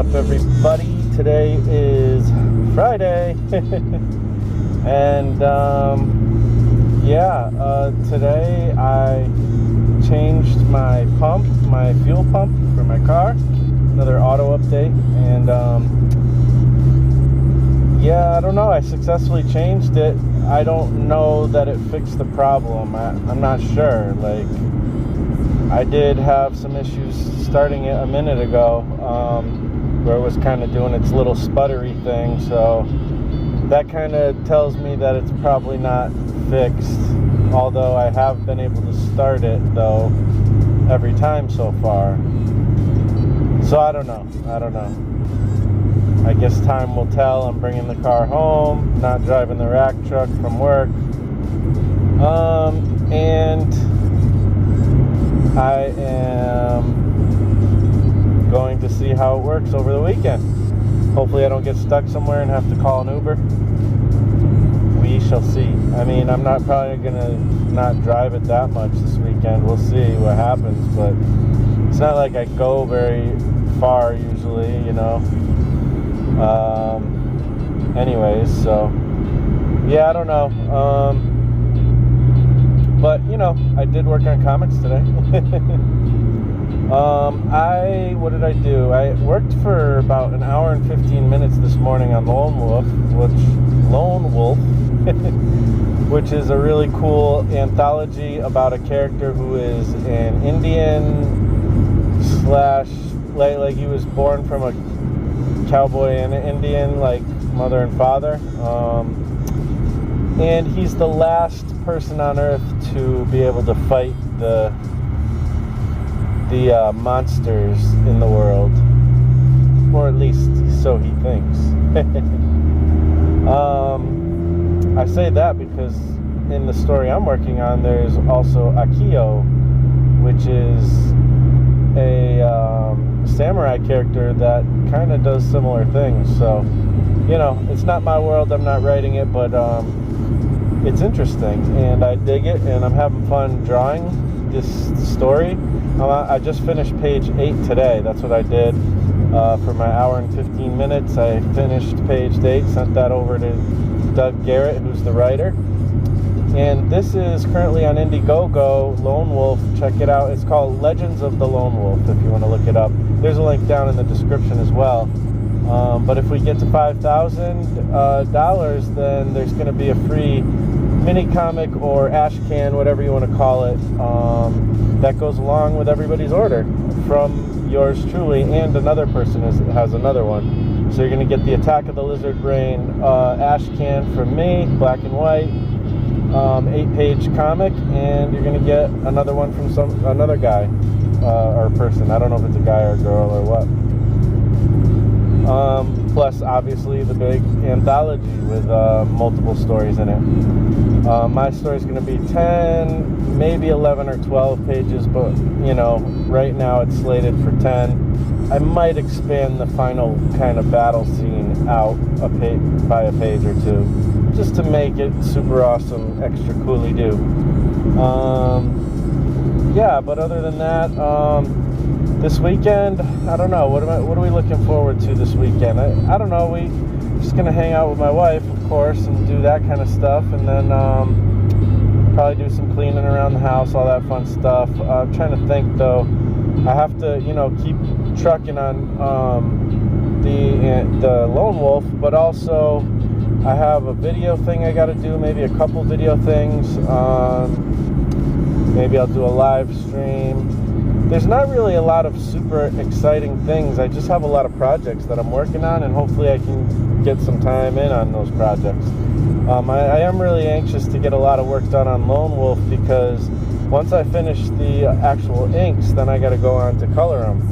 up, everybody? Today is Friday. And today I changed my fuel pump for my car. Another auto update. And I don't know, I successfully changed it. I don't know that it fixed the problem. I'm not sure. Like, I did have some issues starting it a minute ago, where it was kind of doing its little sputtery thing, so that kind of tells me that it's probably not fixed, although I have been able to start it, though, every time so far. So I don't know. I guess time will tell. I'm bringing the car home, not driving the rack truck from work, and I am going to see how it works over the weekend. Hopefully I don't get stuck somewhere and have to call an Uber. We shall see. I mean, I'm not probably going to not drive it that much this weekend. We'll see what happens, but it's not like I go very far usually, you know. Anyways, so yeah, I don't know. But, you know, I did work on comics today. What did I do? I worked for about an hour and 15 minutes this morning on Lone Wolf, which is a really cool anthology about a character who is an Indian / like he was born from a cowboy and an Indian, like mother and father. And he's the last person on Earth to be able to fight the monsters in the world, or at least so he thinks. I say that because in the story I'm working on, there's also Akio, which is a samurai character that kind of does similar things. So, you know, it's not my world, I'm not writing it, but it's interesting, and I dig it, and I'm having fun drawing this story. I just finished page 8 today. That's what I did for my hour and 15 minutes. I finished page 8, sent that over to Doug Garrett, who's the writer. And this is currently on Indiegogo, Lone Wolf. Check it out. It's called Legends of the Lone Wolf, if you want to look it up. There's a link down in the description as well. But if we get to $5,000, then there's going to be a free mini comic or ash can, whatever you want to call it, that goes along with everybody's order from yours truly, and another person has another one. So you're going to get the Attack of the Lizard Brain ash can from me, black and white, 8-page comic, and you're going to get another one from another guy or person. I don't know if it's a guy or a girl or what. Plus, obviously, the big anthology with multiple stories in it. My story is going to be 10, maybe 11 or 12 pages, but, you know, right now it's slated for 10. I might expand the final kind of battle scene out by a page or two, just to make it super awesome, extra coolly-doo. But other than that, this weekend, I don't know. What are we looking forward to this weekend? I don't know. We're just going to hang out with my wife, of course, and do that kind of stuff. And then probably do some cleaning around the house, all that fun stuff. I'm trying to think, though. I have to, you know, keep trucking on the Lone Wolf, but also I have a video thing I got to do, maybe a couple video things. Maybe I'll do a live stream. There's not really a lot of super exciting things. I just have a lot of projects that I'm working on, and hopefully I can get some time in on those projects. I am really anxious to get a lot of work done on Lone Wolf, because once I finish the actual inks, then I got to go on to color them.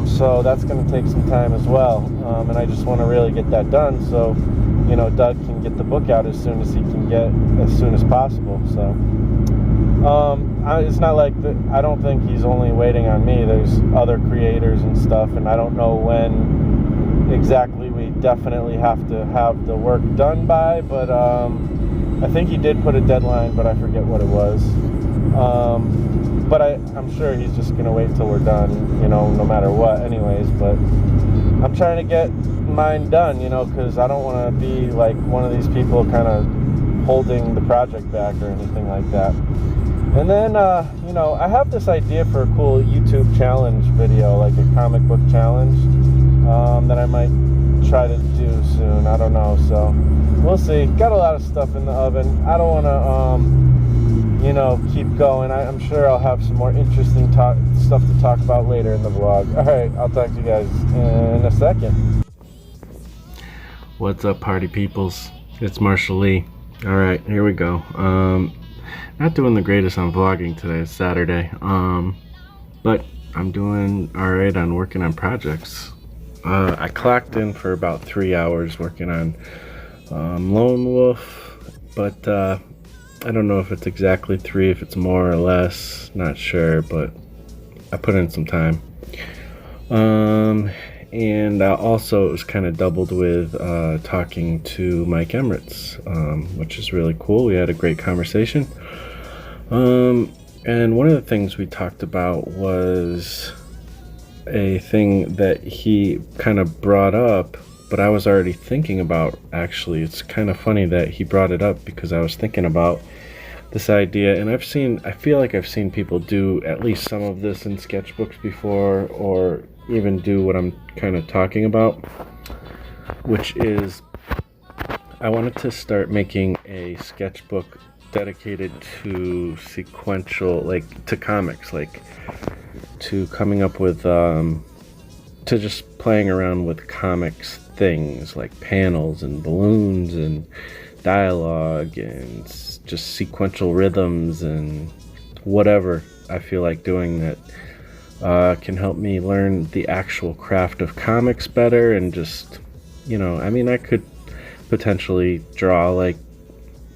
So that's going to take some time as well, and I just want to really get that done, so, you know, Doug can get the book out as soon as he can get, as soon as possible. So it's not like I don't think he's only waiting on me. There's other creators and stuff, and I don't know when exactly we definitely have to have the work done by, but I think he did put a deadline, but I forget what it was. But I'm sure he's just gonna wait till we're done, you know, no matter what anyways. But I'm trying to get mine done, you know, because I don't want to be like one of these people kind of holding the project back or anything like that. And then, you know, I have this idea for a cool YouTube challenge video, like a comic book challenge, that I might try to do soon. I don't know, so we'll see. Got a lot of stuff in the oven. I don't want to, you know, keep going. I'm sure I'll have some more interesting stuff to talk about later in the vlog. All right, I'll talk to you guys in a second. What's up, party peoples? It's Marshall Lee. All right, here we go. Not doing the greatest on vlogging today. It's Saturday, but I'm doing all right on working on projects. I clocked in for about 3 hours working on Lone Wolf, but I don't know if it's exactly 3, if it's more or less, not sure, but I put in some time. And also it was kind of doubled with talking to Mike Emmerich, which is really cool. We had a great conversation. And one of the things we talked about was a thing that he kind of brought up, but I was already thinking about. Actually, it's kind of funny that he brought it up because I was thinking about this idea, and I feel like I've seen people do at least some of this in sketchbooks before, or even do what I'm kind of talking about, which is I wanted to start making a sketchbook dedicated to sequential, like to comics, like to coming up with to just playing around with comics things like panels and balloons and dialogue and just sequential rhythms and whatever I feel like doing that can help me learn the actual craft of comics better. And just, you know, I mean, I could potentially draw like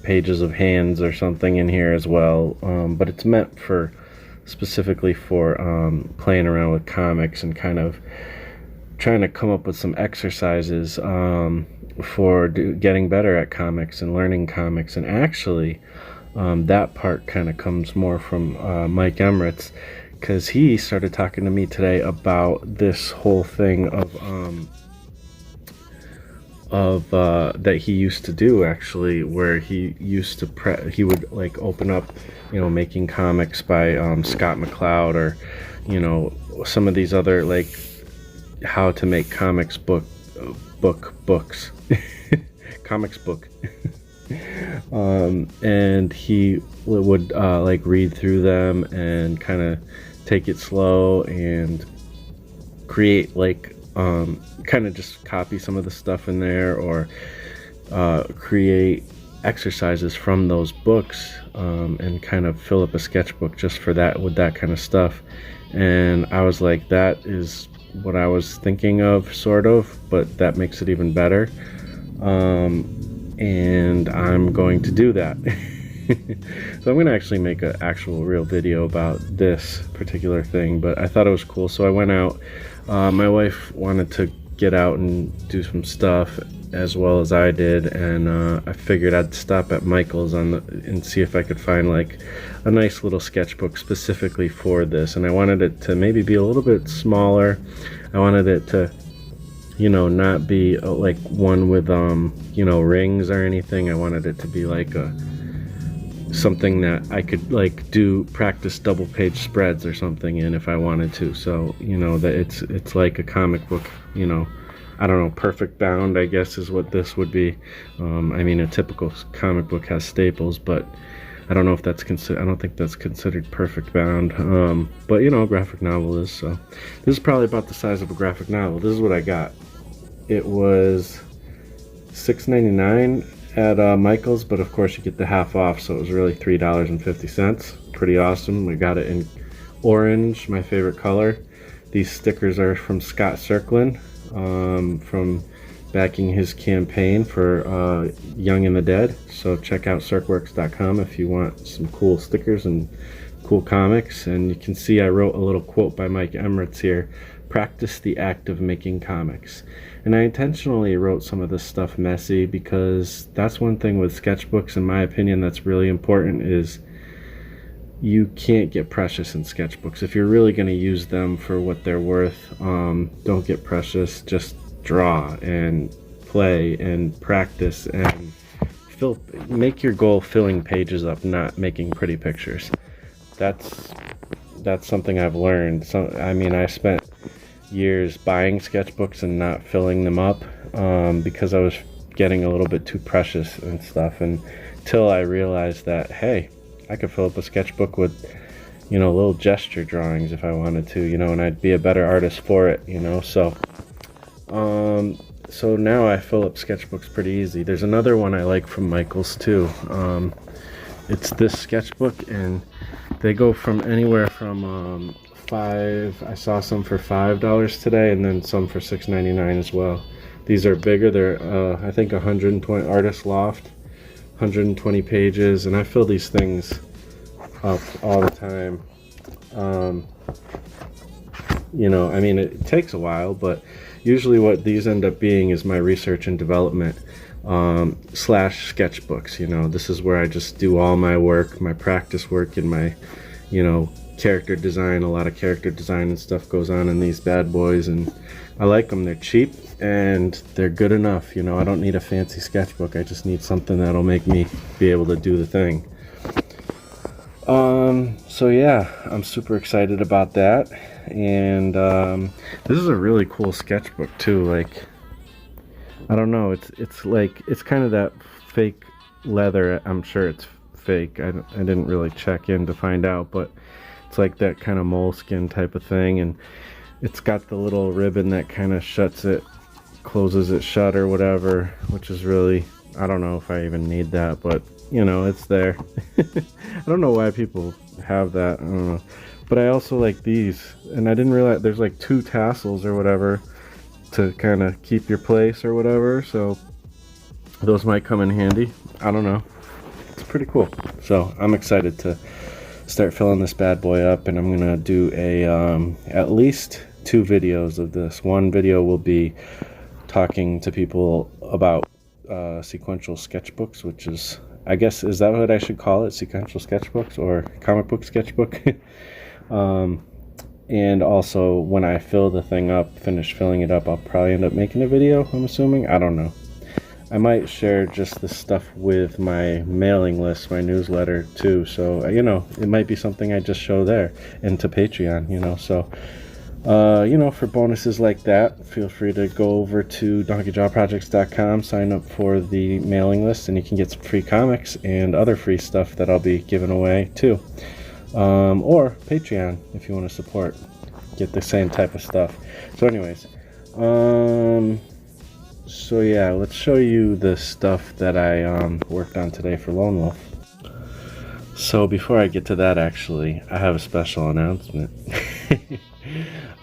pages of hands or something in here as well, but it's meant for specifically for playing around with comics and kind of trying to come up with some exercises for getting better at comics and learning comics. And actually that part kind of comes more from Mike Emmerich, because he started talking to me today about this whole thing of that he used to do, actually, where he used to he would like open up, you know, making comics by Scott McCloud, or, you know, some of these other like how to make comics books comics book and he would like read through them and kind of take it slow and create like kind of just copy some of the stuff in there, or create exercises from those books, and kind of fill up a sketchbook just for that, with that kind of stuff. And I was like, that is what I was thinking of, sort of, but that makes it even better. And I'm going to do that. So I'm going to actually make an actual real video about this particular thing, but I thought it was cool, so I went out. My wife wanted to get out and do some stuff as well as I did, and I figured I'd stop at Michael's and see if I could find like a nice little sketchbook specifically for this. And I wanted it to maybe be a little bit smaller. I wanted it to, you know, not be like one with you know, rings or anything. I wanted it to be like something that I could like do practice double page spreads or something in if I wanted to. So, you know, that it's like a comic book, you know, I don't know, perfect bound, I guess, is what this would be. I mean, a typical comic book has staples, but I don't know if that's I don't think that's considered perfect bound. But, you know, a graphic novel is. So this is probably about the size of a graphic novel. This is what I got. It was $6.99 at Michael's, but of course you get the half off, so it was really $3.50. Pretty awesome. We got it in orange, my favorite color. These stickers are from Scott Circlin, from backing his campaign for Young and the Dead. So check out circworks.com if you want some cool stickers and cool comics. And you can see I wrote a little quote by Mike Emmerich here: practice the act of making comics. And I intentionally wrote some of this stuff messy, because that's one thing with sketchbooks, in my opinion, that's really important, is you can't get precious in sketchbooks. If you're really going to use them for what they're worth, don't get precious. Just draw and play and practice and make your goal filling pages up, not making pretty pictures. That's something I've learned. So I mean, I spent years buying sketchbooks and not filling them up because I was getting a little bit too precious and stuff, and until I realized that, hey, I could fill up a sketchbook with, you know, little gesture drawings if I wanted to, you know, and I'd be a better artist for it, you know. So so now I fill up sketchbooks pretty easy. There's another one I like from Michaels too. It's this sketchbook, and they go from anywhere from I saw some for $5 today, and then some for $6.99 as well. These are bigger. They're I think 120 Artist Loft, 120 pages, and I fill these things up all the time. You know, I mean, it takes a while, but usually what these end up being is my research and development slash sketchbooks. You know, this is where I just do all my work, my practice work, and my, you know, character design. A lot of character design and stuff goes on in these bad boys, and I like them. They're cheap and they're good enough. You know, I don't need a fancy sketchbook. I just need something that'll make me be able to do the thing. So yeah, I'm super excited about that. And this is a really cool sketchbook too. Like, I don't know, it's like, it's kind of that fake leather. I'm sure it's fake. I didn't really check in to find out, but it's like that kind of moleskin type of thing, and it's got the little ribbon that kind of closes it shut or whatever, which is really, I don't know if I even need that, but you know, it's there. I don't know why people have that. I don't know. But I also like these, and I didn't realize there's like 2 tassels or whatever to kind of keep your place or whatever, so those might come in handy. I don't know. It's pretty cool. So I'm excited to start filling this bad boy up, and I'm gonna do a at least 2 videos of this. One video will be talking to people about sequential sketchbooks, which is, I guess, is that what I should call it? Sequential sketchbooks or comic book sketchbook? And also when I fill the thing up, finish filling it up, I'll probably end up making a video, I'm assuming. I don't know. I might share just this stuff with my mailing list, my newsletter too. So, you know, it might be something I just show there and to Patreon, you know. So, you know, for bonuses like that, feel free to go over to donkeyjawprojects.com, sign up for the mailing list, and you can get some free comics and other free stuff that I'll be giving away too. Or Patreon if you want to support, get the same type of stuff. So anyways, so yeah, let's show you the stuff that I worked on today for Lone Wolf. So before I get to that, actually, I have a special announcement.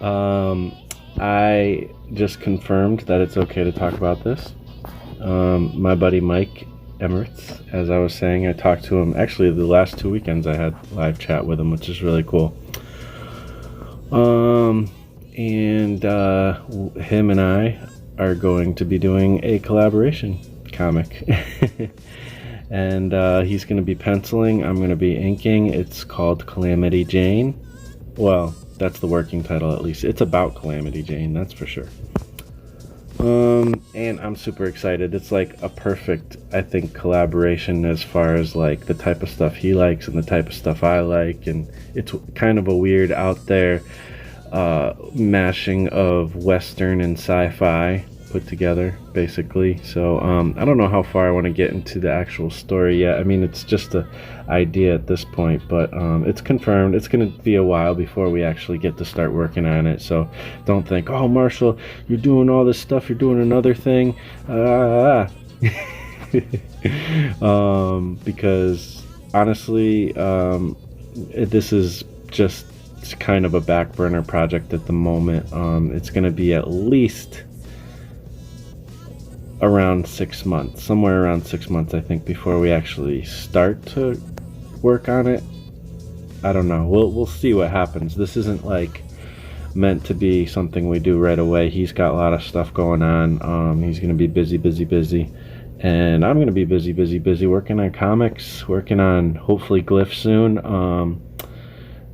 I just confirmed that it's okay to talk about this. My buddy Mike Emirates, as I was saying, I talked to him actually the last 2 weekends. I had live chat with him, which is really cool. And him and I are going to be doing a collaboration comic. And he's going to be penciling, I'm going to be inking. It's called Calamity Jane. Well, that's the working title, at least. It's about Calamity Jane, that's for sure. And I'm super excited. It's like a perfect, I think, collaboration as far as like the type of stuff he likes and the type of stuff I like, and it's kind of a weird out there mashing of Western and sci-fi put together, basically. So I don't know how far I want to get into the actual story yet. I mean, it's just an idea at this point, but it's confirmed. It's going to be a while before we actually get to start working on it. So don't think, oh, Marshall, you're doing all this stuff, you're doing another thing. Because honestly, this is just kind of a back burner project at the moment. It's going to be at least around 6 months, somewhere around 6 months, I think, before we actually start to work on it. I don't know. We'll see what happens. This isn't like meant to be something we do right away. He's got a lot of stuff going on. He's going to be busy, and I'm going to be busy working on comics, working on hopefully Glyph soon.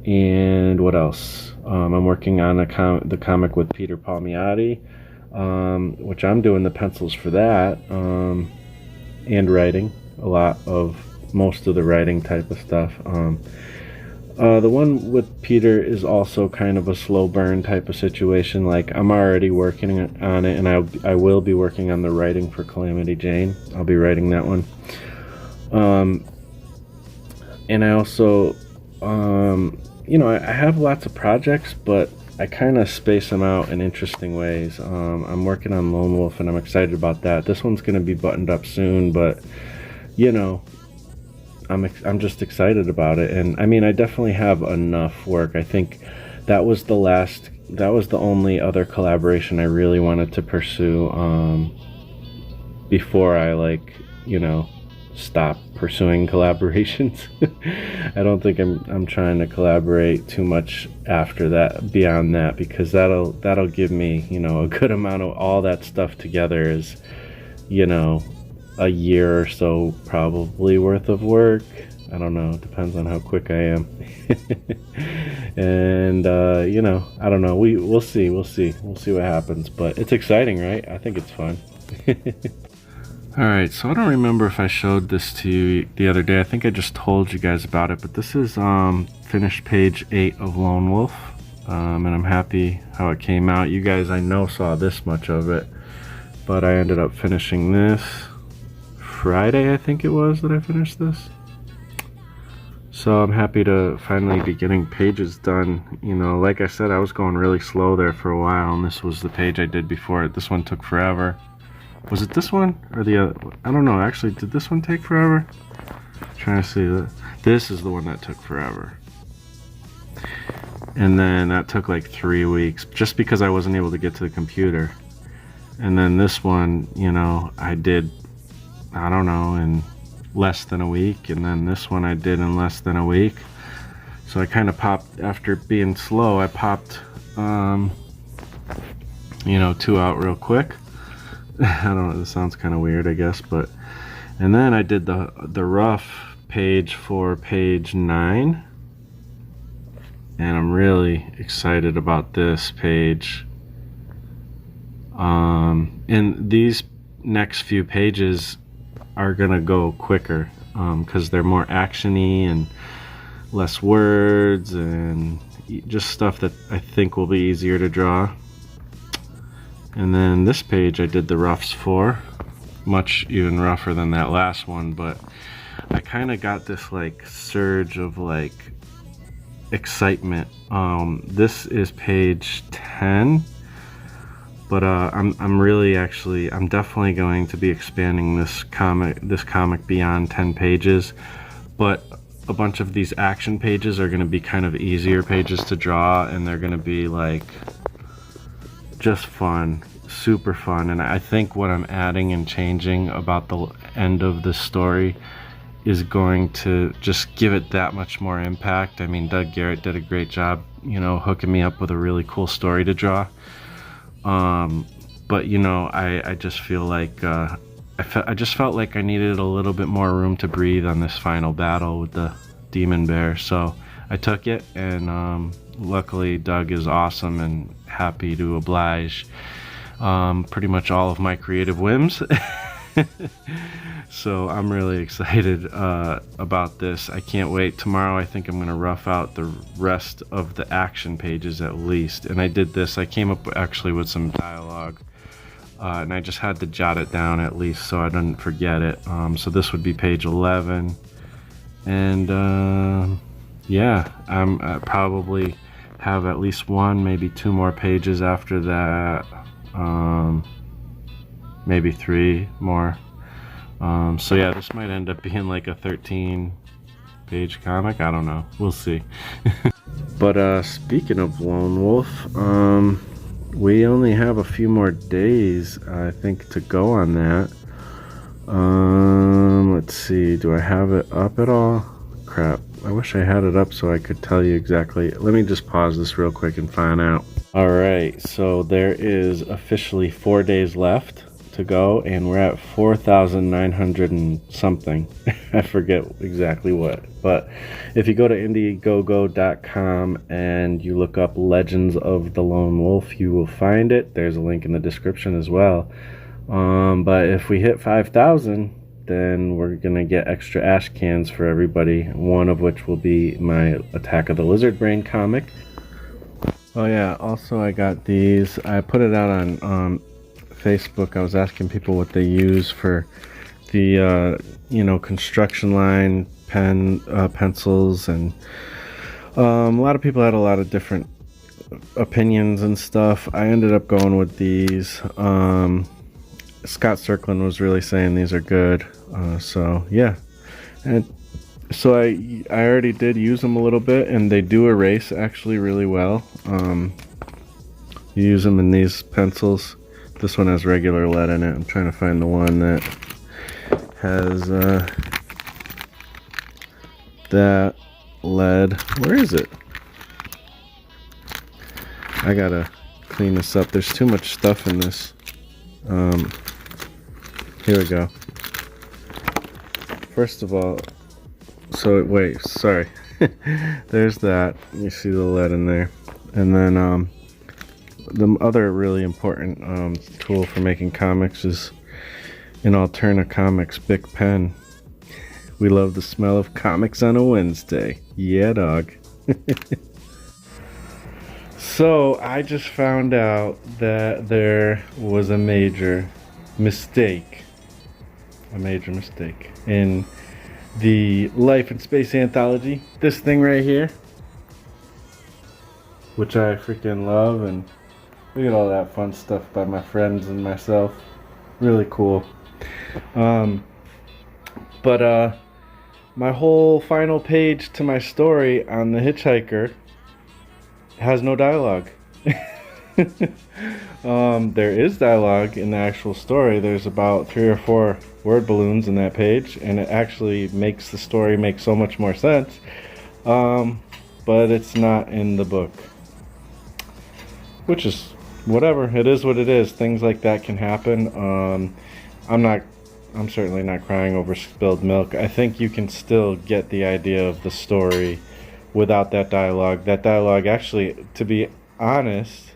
And what else? I'm working on the comic with Peter Palmiotti, which I'm doing the pencils for that, and writing a lot of most of the writing type of stuff. The one with Peter is also kind of a slow burn type of situation. Like, I'm already working on it, and I will be working on the writing for Calamity Jane. I'll be writing that one. And I also, you know, I have lots of projects, but I kind of space them out in interesting ways. I'm working on Lone Wolf, and I'm excited about that. This one's going to be buttoned up soon, but, you know, I'm just excited about it. And I mean, I definitely have enough work. I think that was the only other collaboration I really wanted to pursue before I, like, you know, stop pursuing collaborations. I don't think I'm trying to collaborate too much after that, beyond that, because that'll give me, you know, a good amount of all that stuff together is, you know, a year or so probably worth of work. I don't know, it depends on how quick I am. And you know, I don't know, we'll see what happens, but it's exciting, right? I think it's fun. Alright, so I don't remember if I showed this to you the other day. I think I just told you guys about it, but this is finished page 8 of Lone Wolf, and I'm happy how it came out. You guys, I know, saw this much of it, but I ended up finishing this Friday, I think it was, that I finished this. So I'm happy to finally be getting pages done. You know, like I said, I was going really slow there for a while, and this was the page I did before it. This one took forever. Was it this one or the other? I don't know, actually. Did this one take forever? I'm trying to see. This is the one that took forever. And then that took like 3 weeks, just because I wasn't able to get to the computer. And then this one, you know, I did, I don't know, in less than a week. And then this one I did in less than a week. So I kind of popped, after being slow, I popped, you know, 2 out real quick. I don't know, this sounds kind of weird, I guess, but, and then I did the rough page for page 9, and I'm really excited about this page. And these next few pages are gonna go quicker, because they're more actiony and less words and just stuff that I think will be easier to draw. And then this page I did the roughs for, much even rougher than that last one, but I kind of got this like surge of like excitement. This is page 10, but I'm definitely going to be expanding this comic beyond 10 pages, but a bunch of these action pages are going to be kind of easier pages to draw, and they're going to be like just fun, super fun. And I think what I'm adding and changing about the end of the story is going to just give it that much more impact. I mean, Doug Garrett did a great job, you know, hooking me up with a really cool story to draw. But you know, I just feel like I just felt like I needed a little bit more room to breathe on this final battle with the demon bear. So I took it, and luckily Doug is awesome and happy to oblige pretty much all of my creative whims. So I'm really excited about this. I can't wait. Tomorrow I think I'm going to rough out the rest of the action pages at least. And I did this, I came up actually with some dialogue, and I just had to jot it down at least so I didn't forget it. So this would be page 11. And yeah, I probably have at least 1, maybe 2 more pages after that, maybe 3 more. So yeah, this might end up being like a 13-page comic. I don't know, we'll see. But speaking of Lone Wolf, we only have a few more days, I think, to go on that. Let's see, do I have it up at all? Crap, I wish I had it up so I could tell you exactly. Let me just pause this real quick and find out. Alright, so there is officially 4 days left to go, and we're at 4,900 and something. I forget exactly what, but if you go to indiegogo.com and you look up Legends of the Lone Wolf, you will find it. There's a link in the description as well. But if we hit 5,000, then we're gonna get extra ash cans for everybody, one of which will be my Attack of the Lizard Brain comic. Oh yeah, also I got these. I put it out on Facebook. I was asking people what they use for the construction line pencils, and a lot of people had a lot of different opinions and stuff. I ended up going with these. Scott Circlin was really saying these are good, so yeah. And so I already did use them a little bit, and they do erase actually really well. You use them in these pencils. This one has regular lead in it. I'm trying to find the one that has that lead. Where is it? I gotta clean this up. There's too much stuff in this. Here we go. First of all, so wait, sorry. There's that. You see the lead in there. And then the other really important tool for making comics is an Alterna Comics Bic pen. We love the smell of comics on a Wednesday. Yeah, dog. So I just found out that there was a major mistake in the Life in Space anthology. This thing right here, which I freaking love, and look at all that fun stuff by my friends and myself. Really cool. But my whole final page to my story on the Hitchhiker has no dialogue. There is dialogue in the actual story. There's about 3 or 4 word balloons in that page, and it actually makes the story make so much more sense. But it's not in the book, which is whatever. It is what it is. Things like that can happen. I'm certainly not crying over spilled milk. I think you can still get the idea of the story without that dialogue. That dialogue actually, to be honest,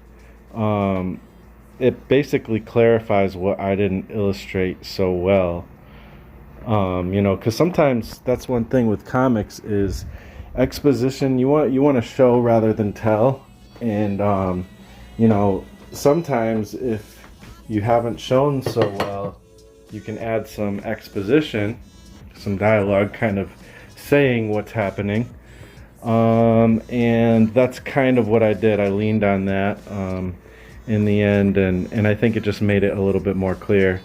it basically clarifies what I didn't illustrate so well. Because sometimes that's one thing with comics is exposition. You want to show rather than tell, and sometimes if you haven't shown so well, you can add some exposition, some dialogue, kind of saying what's happening. And that's kind of what I did. I leaned on that in the end, and I think it just made it a little bit more clear.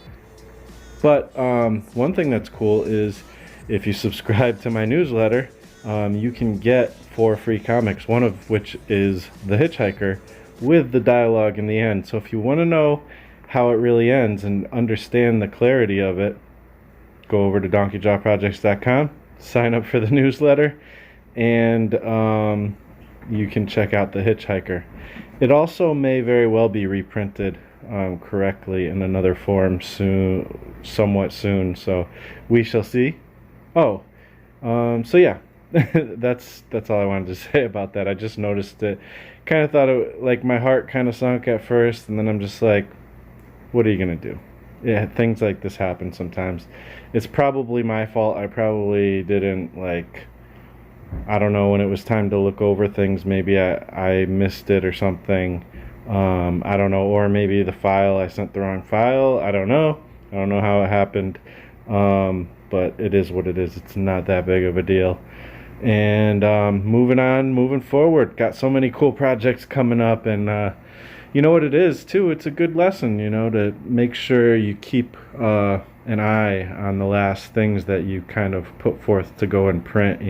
But one thing that's cool is if you subscribe to my newsletter, you can get 4 free comics, one of which is The Hitchhiker with the dialogue in the end. So if you want to know how it really ends and understand the clarity of it, go over to donkeyjawprojects.com, sign up for the newsletter, and you can check out The Hitchhiker. It also may very well be reprinted correctly in another form somewhat soon, so we shall see. So yeah, that's all I wanted to say about that. I just noticed it, kind of thought it, like, my heart kind of sunk at first, and then I'm just like, what are you gonna do? Yeah, things like this happen sometimes. It's probably my fault. I probably didn't, I don't know, when it was time to look over things, maybe I missed it or something. I don't know, or maybe I sent the wrong file. I don't know how it happened, but it is what it is. It's not that big of a deal. And moving forward, got so many cool projects coming up, and you know what it is too, it's a good lesson, to make sure you keep an eye on the last things that you kind of put forth to go and print.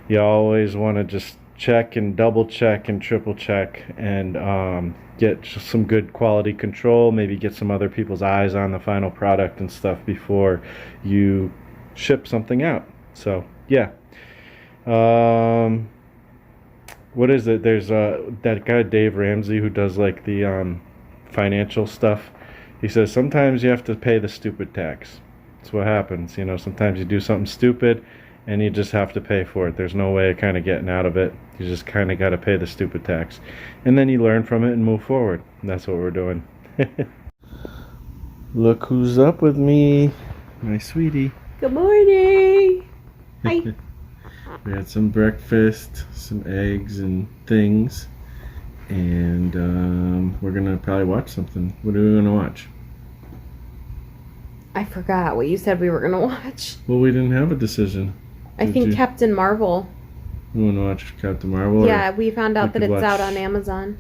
You always want to just check and double check and triple check, and get some good quality control, maybe get some other people's eyes on the final product and stuff before you ship something out. So yeah. What is it? There's that guy Dave Ramsey who does the financial stuff. He says sometimes you have to pay the stupid tax. That's what happens. You know, sometimes you do something stupid and you just have to pay for it. There's no way of kind of getting out of it. You just kind of got to pay the stupid tax. And then you learn from it and move forward. And that's what we're doing. Look who's up with me. My sweetie. Good morning. Hi. We had some breakfast, some eggs and things. And we're going to probably watch something. What are we going to watch? I forgot what you said we were going to watch. Well, we didn't have a decision. I think Captain Marvel. You want to watch Captain Marvel? Yeah, we found out that it's out on Amazon.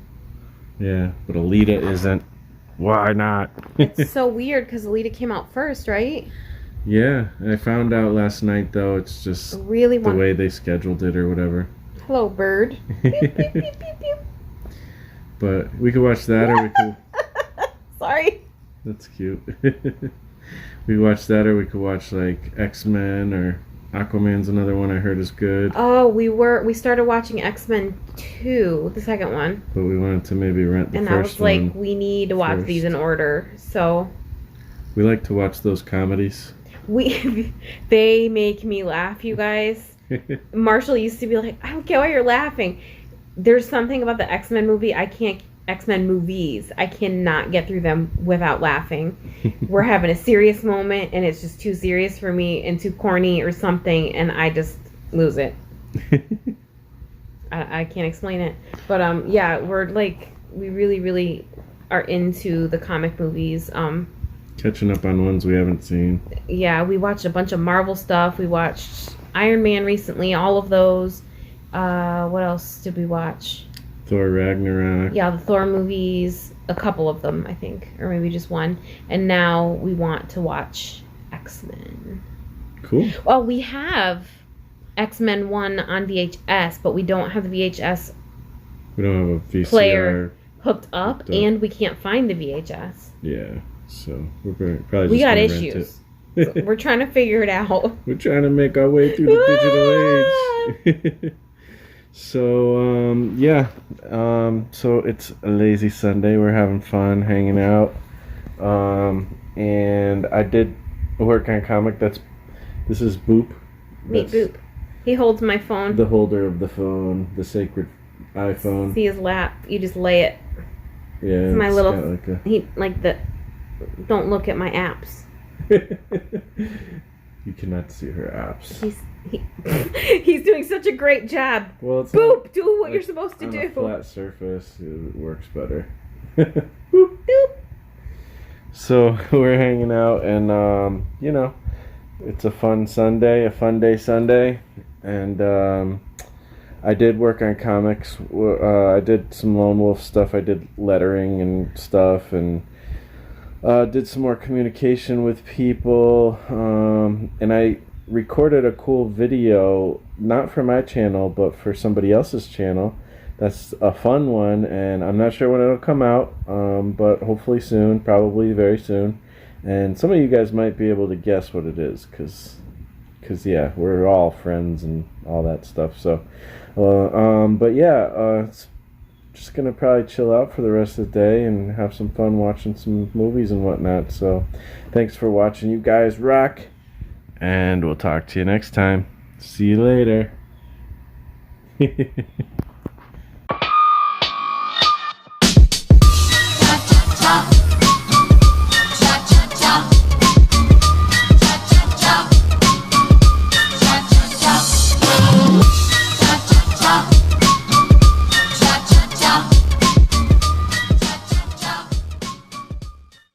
Yeah, but Alita isn't. Why not? It's so weird because Alita came out first, right? Yeah, I found out last night though. It's just the way they scheduled it or whatever. Hello, bird. Beep, beep, beep, beep, beep. But we could watch that, or we could. Sorry. That's cute. We could watch that, or we could watch like X-Men, or Aquaman's another one I heard is good. Oh, we started watching X-Men 2, the second one. But we wanted to maybe rent the first one. And I was like, we need to watch these in order. So we like to watch those comedies. They make me laugh, you guys. Marshall used to be like, I don't get why you're laughing. There's something about the X-Men movies. I cannot get through them without laughing. We're having a serious moment and it's just too serious for me and too corny or something, and I just lose it. I can't explain it. But yeah, we're like, we really, really are into the comic movies. Catching up on ones we haven't seen. Yeah, we watched a bunch of Marvel stuff. We watched Iron Man recently, all of those. What else did we watch? Thor Ragnarok. Yeah, the Thor movies, a couple of them, I think, or maybe just one. And now we want to watch X-Men. Cool. Well, we have X-Men 1 on VHS, but we don't have the VHS we don't have a VCR player hooked up, and we can't find the VHS. Yeah, so we're probably we just got gonna issues. So we're trying to figure it out. We're trying to make our way through the digital age. So, yeah. So it's a lazy Sunday. We're having fun, hanging out. And I did work on a comic this is Boop. Meet Boop. He holds my phone. The holder of the phone, the sacred iPhone. See his lap. You just lay it. Yeah. It's my little, like don't look at my apps. You cannot see her apps. He's doing such a great job. Well, it's Boop, do what you're supposed to do. On a flat surface, it works better. Boop, boop. So we're hanging out, and you know, it's a fun Sunday, a fun day Sunday, and I did work on comics. I did some Lone Wolf stuff. I did lettering and stuff, and did some more communication with people, and I recorded a cool video, not for my channel, but for somebody else's channel. That's a fun one, and I'm not sure when it'll come out, but hopefully soon, probably very soon. And some of you guys might be able to guess what it is, because yeah, we're all friends and all that stuff. So, but yeah, it's just gonna probably chill out for the rest of the day and have some fun watching some movies and whatnot. So thanks for watching. You guys rock, and we'll talk to you next time. See you later.